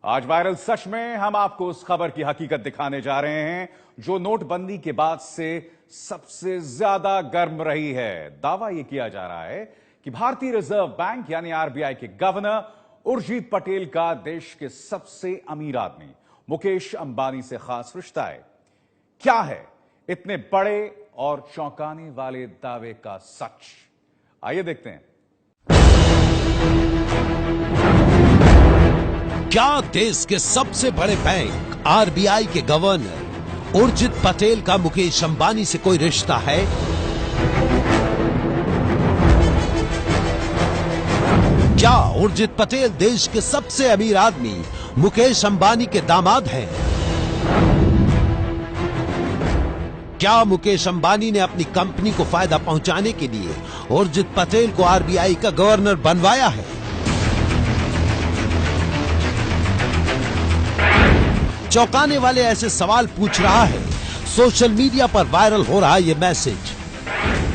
आज वायरल सच में हम आपको उस खबर की हकीकत दिखाने जा रहे हैं जो नोटबंदी के बाद से सबसे ज्यादा गर्म रही है। दावा यह किया जा रहा है कि भारतीय रिजर्व बैंक यानी आरबीआई के गवर्नर उर्जित पटेल का देश के सबसे अमीर आदमी मुकेश अंबानी से खास रिश्ता है। क्या है इतने बड़े और चौंकाने वाले दावे का सच? आइए देखते हैं। क्या देश के सबसे बड़े बैंक आरबीआई के गवर्नर उर्जित पटेल का मुकेश अंबानी से कोई रिश्ता है? क्या उर्जित पटेल देश के सबसे अमीर आदमी मुकेश अंबानी के दामाद हैं? क्या मुकेश अंबानी ने अपनी कंपनी को फायदा पहुंचाने के लिए उर्जित पटेल को आरबीआई का गवर्नर बनवाया है? चौंकाने वाले ऐसे सवाल पूछ रहा है सोशल मीडिया पर वायरल हो रहा यह मैसेज,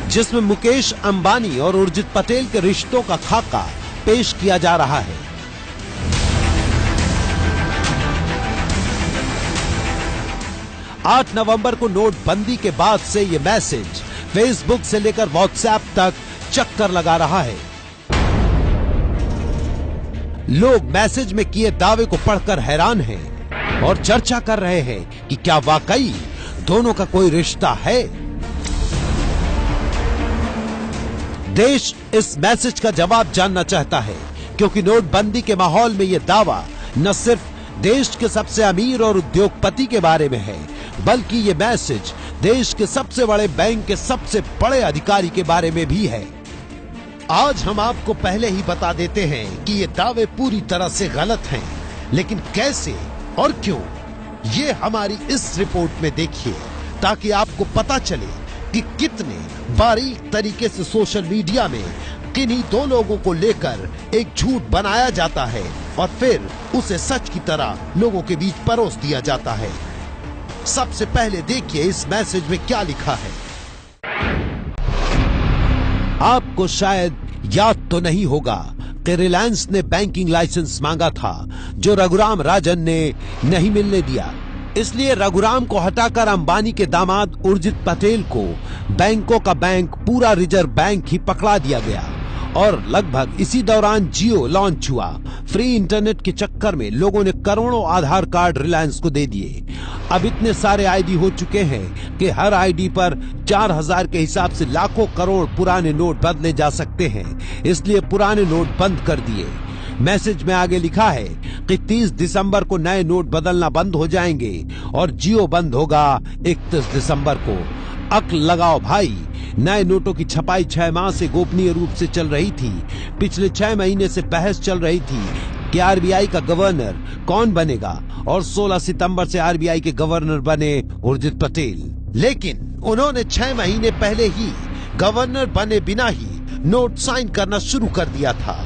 जिसमें मुकेश अंबानी और उर्जित पटेल के रिश्तों का खाका पेश किया जा रहा है। आठ नवंबर को नोटबंदी के बाद से यह मैसेज फेसबुक से लेकर व्हाट्सएप तक चक्कर लगा रहा है। लोग मैसेज में किए दावे को पढ़कर हैरान हैं और चर्चा कर रहे हैं कि क्या वाकई दोनों का कोई रिश्ता है। देश इस मैसेज का जवाब जानना चाहता है क्योंकि नोटबंदी के माहौल में यह दावा न सिर्फ देश के सबसे अमीर और उद्योगपति के बारे में है, बल्कि ये मैसेज देश के सबसे बड़े बैंक के सबसे बड़े अधिकारी के बारे में भी है। आज हम आपको पहले ही बता देते हैं कि ये दावे पूरी तरह से गलत हैं, लेकिन कैसे और क्यों, ये हमारी इस रिपोर्ट में देखिए ताकि आपको पता चले कि कितने बारीक तरीके से सोशल मीडिया में किन्हीं दो लोगों को लेकर एक झूठ बनाया जाता है और फिर उसे सच की तरह लोगों के बीच परोस दिया जाता है। सबसे पहले देखिए इस मैसेज में क्या लिखा है। आपको शायद याद तो नहीं होगा कि रिलायंस ने बैंकिंग लाइसेंस मांगा था जो रघुराम राजन ने नहीं मिलने दिया। इसलिए रघुराम को हटाकर अंबानी के दामाद उर्जित पटेल को बैंकों का बैंक पूरा रिजर्व बैंक ही पकड़ा दिया गया और लगभग इसी दौरान जियो लॉन्च हुआ। फ्री इंटरनेट के चक्कर में लोगों ने करोड़ों आधार कार्ड रिलायंस को दे दिए। अब इतने सारे आईडी हो चुके हैं कि हर आईडी पर 4000 के हिसाब से लाखों करोड़ पुराने नोट बदले जा सकते हैं, इसलिए पुराने नोट बंद कर दिए। मैसेज में आगे लिखा है कि 30 दिसंबर को नए नोट बदलना बंद हो जाएंगे और जियो बंद होगा 31 दिसंबर को। अक्ल लगाओ भाई, नए नोटों की छपाई 6 माह से गोपनीय रूप से चल रही थी। पिछले 6 महीने से बहस चल रही थी कि आरबीआई का गवर्नर कौन बनेगा और 16 सितंबर से आरबीआई के गवर्नर बने उर्जित पटेल। लेकिन उन्होंने 6 महीने पहले ही गवर्नर बने बिना ही नोट साइन करना शुरू कर दिया था।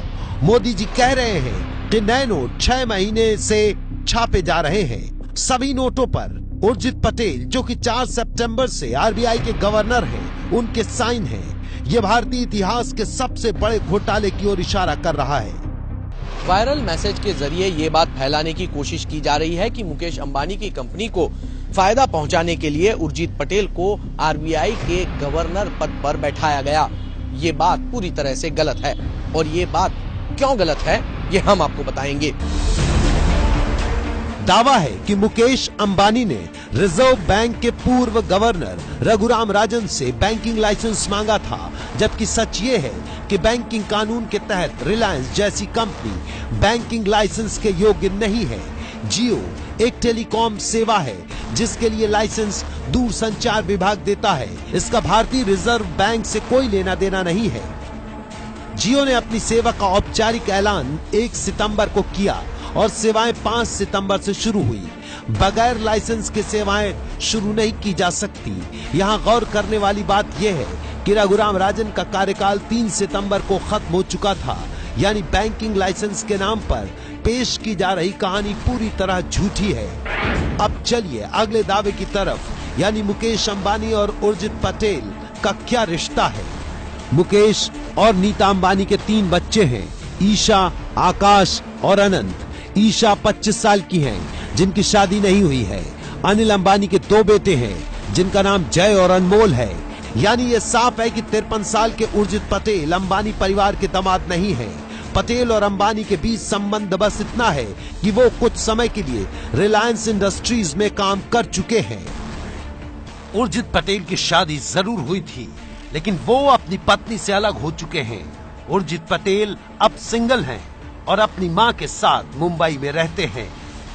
मोदी जी कह रहे हैं कि नए नोट 6 महीने से छापे जा रहे हैं। सभी नोटों पर उर्जित पटेल जो कि 4 सितंबर से आरबीआई के गवर्नर हैं, उनके साइन हैं। यह भारतीय इतिहास के सबसे बड़े घोटाले की ओर इशारा कर रहा है। वायरल मैसेज के जरिए ये बात फैलाने की कोशिश की जा रही है कि मुकेश अंबानी की कंपनी को फायदा पहुंचाने के लिए उर्जित पटेल को आरबीआई के गवर्नर पद पर बैठाया गया। ये बात पूरी तरह से गलत है और ये बात क्यों गलत है ये हम आपको बताएंगे। दावा है कि मुकेश अंबानी ने रिजर्व बैंक के पूर्व गवर्नर रघुराम राजन से बैंकिंग लाइसेंस मांगा था, जबकि सच ये है कि बैंकिंग कानून के तहत रिलायंस जैसी कंपनी बैंकिंग लाइसेंस के योग्य नहीं है। जियो एक टेलीकॉम सेवा है जिसके लिए लाइसेंस दूरसंचार विभाग देता है। इसका भारतीय रिजर्व बैंक से कोई लेना देना नहीं है। जियो ने अपनी सेवा का औपचारिक ऐलान 1 सितंबर को किया और सेवाएं 5 सितंबर से शुरू हुई। बगैर लाइसेंस के सेवाएं शुरू नहीं की जा सकती। यहाँ गौर करने वाली बात यह है कि रघुराम राजन का कार्यकाल 3 सितंबर को खत्म हो चुका था, यानी बैंकिंग लाइसेंस के नाम पर पेश की जा रही कहानी पूरी तरह झूठी है। अब चलिए अगले दावे की तरफ, यानी मुकेश अंबानी और उर्जित पटेल का क्या रिश्ता है। मुकेश और नीता अंबानी के 3 बच्चे हैं, ईशा, आकाश और अनंत। ईशा 25 साल की हैं, जिनकी शादी नहीं हुई है। अनिल अंबानी के 2 बेटे हैं, जिनका नाम जय और अनमोल है। यानी ये साफ है कि 53 साल के उर्जित पटेल अंबानी परिवार के दामाद नहीं हैं। पटेल और अंबानी के बीच संबंध बस इतना है कि वो कुछ समय के लिए रिलायंस इंडस्ट्रीज में काम कर चुके हैं। उर्जित पटेल की शादी जरूर हुई थी, लेकिन वो अपनी पत्नी से अलग हो चुके हैं। उर्जित पटेल अब सिंगल हैं और अपनी मां के साथ मुंबई में रहते हैं।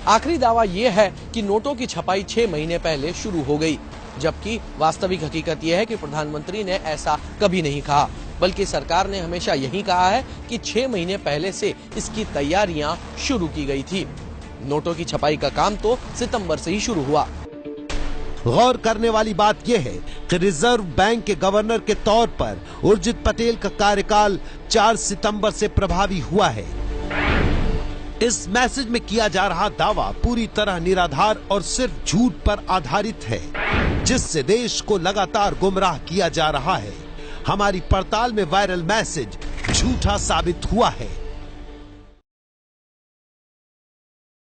आखिरी दावा ये है कि नोटों की छपाई 6 महीने पहले शुरू हो गई, जबकि वास्तविक हकीकत यह है कि प्रधानमंत्री ने ऐसा कभी नहीं कहा, बल्कि सरकार ने हमेशा यही कहा है कि 6 महीने पहले से इसकी तैयारियां शुरू की गई थी। नोटों की छपाई का काम तो सितंबर से ही शुरू हुआ। गौर करने वाली बात यह है कि रिजर्व बैंक के गवर्नर के तौर पर उर्जित पटेल का कार्यकाल 4 सितंबर से प्रभावी हुआ है। इस मैसेज में किया जा रहा दावा पूरी तरह निराधार और सिर्फ झूठ पर आधारित है, जिससे देश को लगातार गुमराह किया जा रहा है। हमारी पड़ताल में वायरल मैसेज झूठा साबित हुआ है।